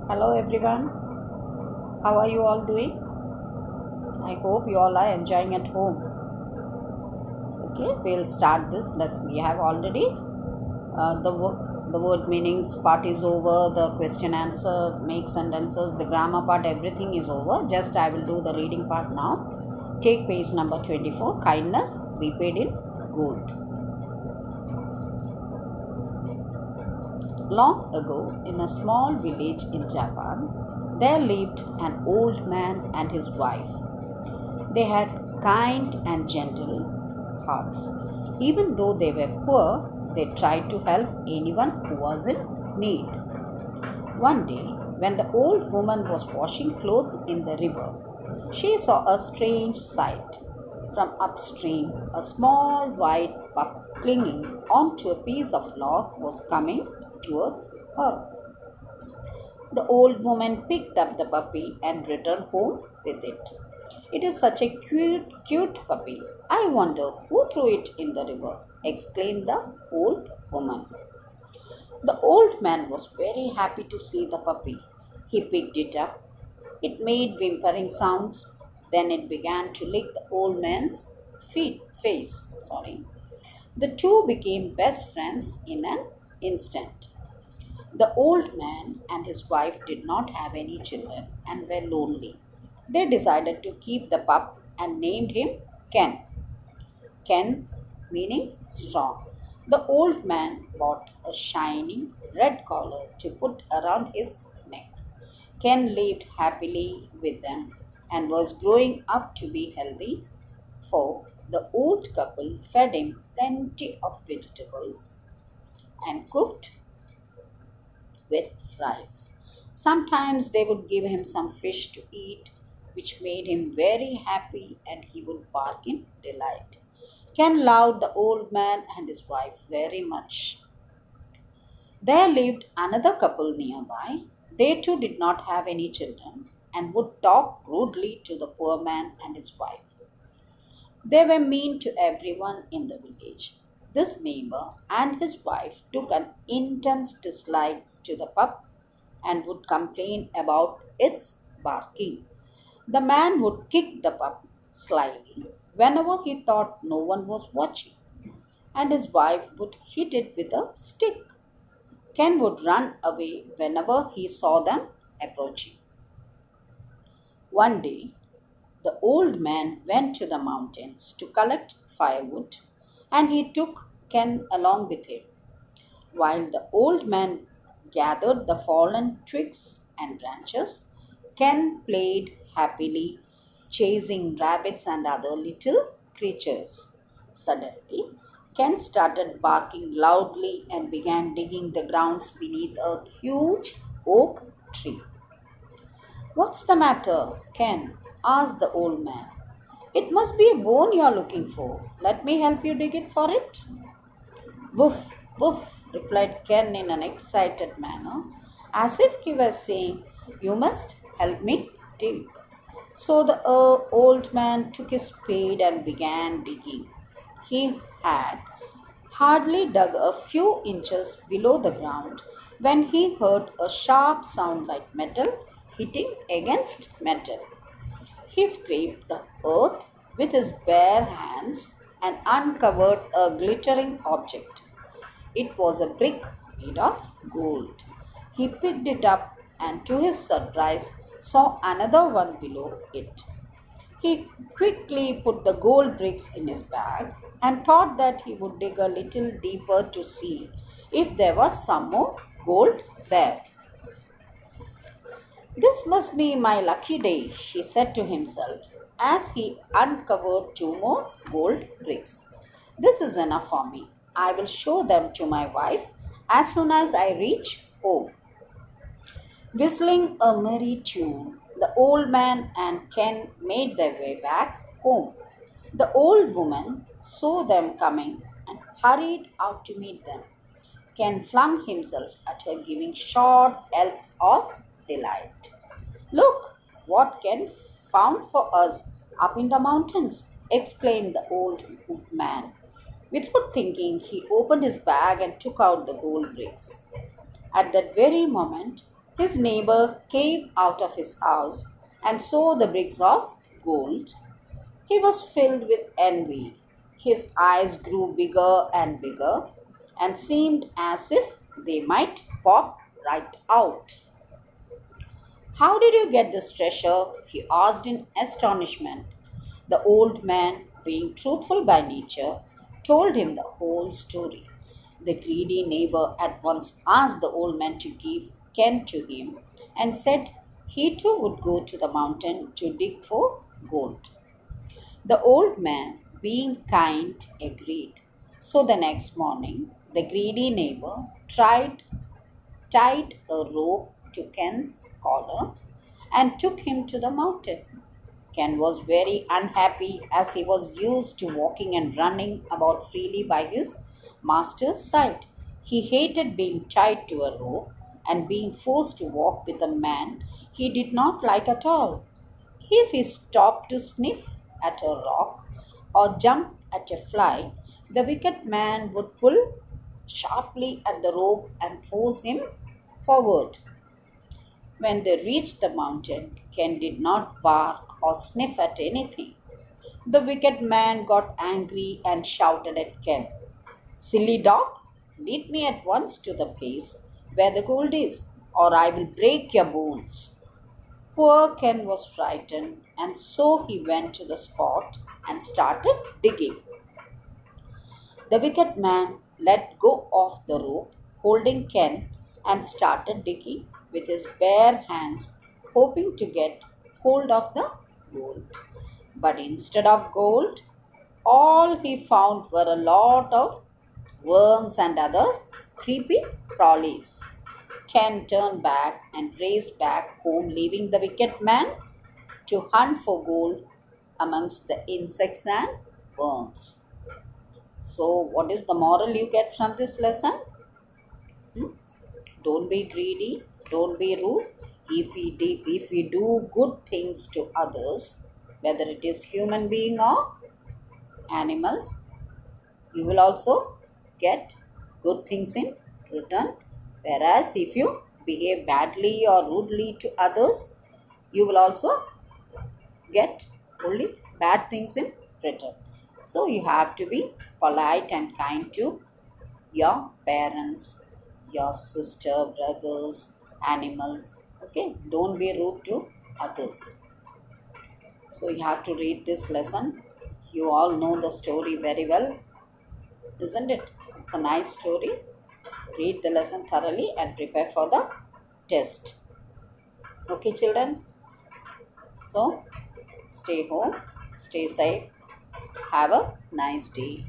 Hello everyone, how are you all doing? I hope you all are enjoying at home. Okay, we'll start this lesson. We have already the word meanings part is over, the question answer, make sentences, the grammar part, everything is over. Just I will do the reading part now. Take page number 24, kindness repaid in gold. Long ago, in a small village in Japan, there lived an old man and his wife. They had kind and gentle hearts. Even though they were poor, they tried to help anyone who was in need. One day, when the old woman was washing clothes in the river, she saw a strange sight. From upstream, a small white pup clinging onto a piece of log was coming towards her. The old woman picked up the puppy and returned home with it. It is such a cute puppy. I wonder who threw it in the river, exclaimed the old woman. The old man was very happy to see the puppy. He picked it up. It made whimpering sounds. Then it began to lick the old man's face. The two became best friends in an instant. The old man and his wife did not have any children and were lonely. They decided to keep the pup and named him Ken. Ken meaning strong. The old man bought a shining red collar to put around his neck. Ken lived happily with them and was growing up to be healthy, for the old couple fed him plenty of vegetables and cooked with rice. Sometimes they would give him some fish to eat, which made him very happy, and he would bark in delight. Ken loved the old man and his wife very much. There lived another couple nearby. They too did not have any children and would talk rudely to the poor man and his wife. They were mean to everyone in the village. This neighbor and his wife took an intense dislike to the pup and would complain about its barking. The man would kick the pup slyly whenever he thought no one was watching, and his wife would hit it with a stick. Ken would run away whenever he saw them approaching. One day, the old man went to the mountains to collect firewood, and he took Ken along with him. While the old man gathered the fallen twigs and branches, Ken played happily, chasing rabbits and other little creatures. Suddenly, Ken started barking loudly and began digging the grounds beneath a huge oak tree. What's the matter, Ken? Asked the old man. It must be a bone you're looking for. Let me help you dig it for it. Woof, woof, replied Ken in an excited manner, as if he was saying, you must help me dig. So the old man took his spade and began digging. He had hardly dug a few inches below the ground when he heard a sharp sound like metal hitting against metal. He scraped the earth with his bare hands and uncovered a glittering object. It was a brick made of gold. He picked it up and, to his surprise, saw another one below it. He quickly put the gold bricks in his bag and thought that he would dig a little deeper to see if there was some more gold there. This must be my lucky day, he said to himself as he uncovered two more gold bricks. This is enough for me. I will show them to my wife as soon as I reach home. Whistling a merry tune, the old man and Ken made their way back home. The old woman saw them coming and hurried out to meet them. Ken flung himself at her, giving short yelps of delight. Look, what Ken found for us up in the mountains! Exclaimed the old man. Without thinking, he opened his bag and took out the gold bricks. At that very moment, His neighbor came out of his house and saw the bricks of gold. He was filled with envy. His eyes grew bigger and bigger and seemed as if they might pop right out. How did you get this treasure? He asked in astonishment. The old man, being truthful by nature, told him the whole story. The greedy neighbor at once asked the old man to give Ken to him and said he too would go to the mountain to dig for gold. The old man, being kind, agreed. So the next morning, the greedy neighbor tied a rope to Ken's collar and took him to the mountain. Ken was very unhappy as he was used to walking and running about freely by his master's side. He hated being tied to a rope and being forced to walk with a man he did not like at all. If he stopped to sniff at a rock or jump at a fly, the wicked man would pull sharply at the rope and force him forward. When they reached the mountain, Ken did not bark or sniff at anything. The wicked man got angry and shouted at Ken, "Silly dog, lead me at once to the place where the gold is, or I will break your bones." Poor Ken was frightened, and so he went to the spot and started digging. The wicked man let go of the rope, holding Ken, and started digging with his bare hands, hoping to get hold of the gold. But instead of gold, all he found were a lot of worms and other creepy crawlies. Ken turned back and raced back home, leaving the wicked man to hunt for gold amongst the insects and worms. So, what is the moral you get from this lesson? Hmm? Don't be greedy, don't be rude. If we do good things to others, whether it is human being or animals, you will also get good things in return. Whereas if you behave badly or rudely to others, you will also get only bad things in return. So you have to be polite and kind to your parents, your sister, brothers, animals. Okay, don't be rude to others. So you have to read this lesson. You all know the story very well, isn't it? It's a nice story. Read the lesson thoroughly and prepare for the test. Okay, children. So stay home, stay safe. Have a nice day.